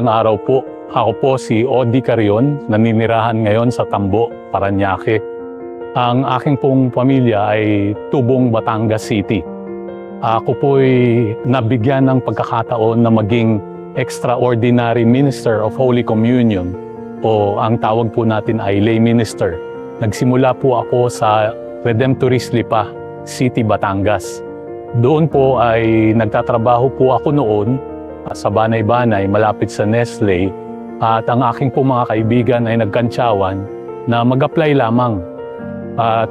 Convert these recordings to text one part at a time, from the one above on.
Magandang araw po. Ako po si Odi Carion, naninirahan ngayon sa Tambo, Parañaque. Ang aking pong pamilya ay Tubong, Batangas City. Ako po'y nabigyan ng pagkakataon na maging Extraordinary Minister of Holy Communion o ang tawag po natin ay lay minister. Nagsimula po ako sa Redemptorist Lipa, City, Batangas. Doon po ay nagtatrabaho po ako noon sa Banay-Banay, malapit sa Nestle, at ang aking po mga kaibigan ay nagkantsawan na mag-apply lamang. At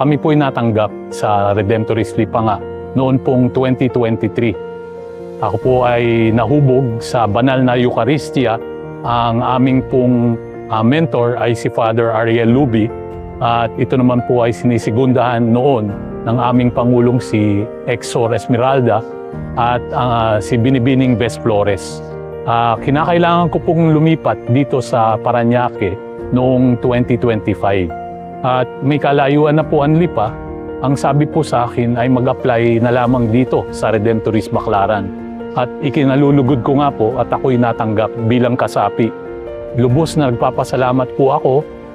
kami po ay natanggap sa Redemptorist Lipa nga noon pong 2023. Ako po ay nahubog sa banal na Eucharistia. Ang aming pong mentor ay si Father Ariel Luby, at ito naman po ay sinisigundahan noon ng aming Pangulong si Exor Esmeralda at si Binibining Bes Flores. Kinakailangan ko pong lumipat dito sa Parañaque noong 2025. At may kalayuan na po ang Lipa. Ang sabi po sa akin ay mag-apply na lamang dito sa Redemptorist Baclaran. At ikinalulugod ko nga po at ako'y natanggap bilang kasapi. Lubos na nagpapasalamat po ako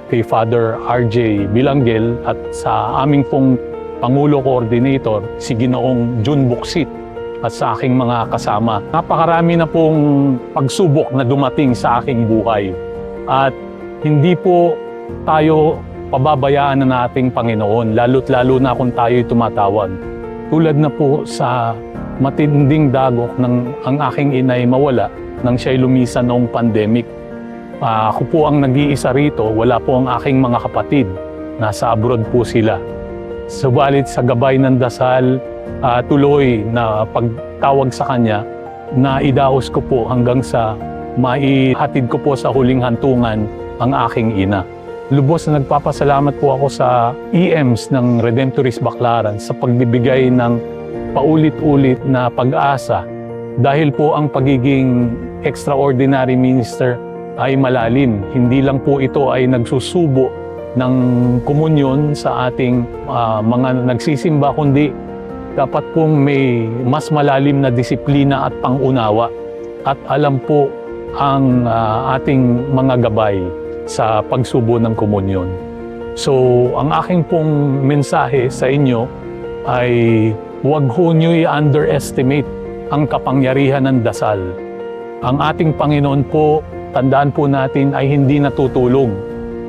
kay Father RJ Bilangel at sa aming pong Pangulo Coordinator, si Ginoong Jun Buksit, at sa aking mga kasama. Napakarami na pong pagsubok na dumating sa aking buhay. At hindi po tayo pababayaan na nating Panginoon, lalo't lalo na kung tayo'y tumatawag. Tulad na po sa matinding dagok ng ang aking inay mawala nang siya'y lumisan noong pandemic. Ako po ang nag-iisa rito, wala po ang aking mga kapatid. Nasa abroad po sila. Subalit sa gabay ng dasal, tuloy na pagtawag sa kanya, na idaos ko po hanggang sa maihatid ko po sa huling hantungan ang aking ina. Lubos na nagpapasalamat po ako sa EMs ng Redemptorist Baclaran sa pagbibigay ng paulit-ulit na pag-asa, dahil po ang pagiging extraordinary minister ay malalim. Hindi lang po ito ay nagsusubo ng komunyon sa ating mga nagsisimba, kundi dapat pong may mas malalim na disiplina at pangunawa at alam po ang ating mga gabay sa pagsubo ng komunyon. So, ang aking pong mensahe sa inyo ay huwag ho niyo i-underestimate ang kapangyarihan ng dasal. Ang ating Panginoon po, tandaan po natin, ay hindi natutulog.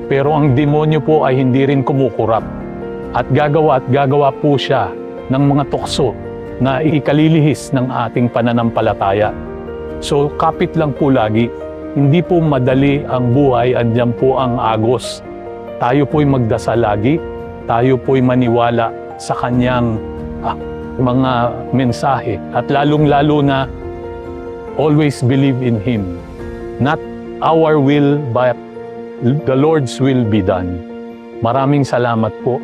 Pero ang demonyo po ay hindi rin kumukurap. At gagawa po siya ng mga tukso na ikalilihis ng ating pananampalataya. So kapit lang po lagi. Hindi po madali ang buhay, andyan po ang agos. Tayo po'y magdasal lagi. Tayo po'y maniwala sa kanyang mga mensahe. At lalong-lalo na always believe in Him. Not our will, but the Lord's will be done. Maraming salamat po.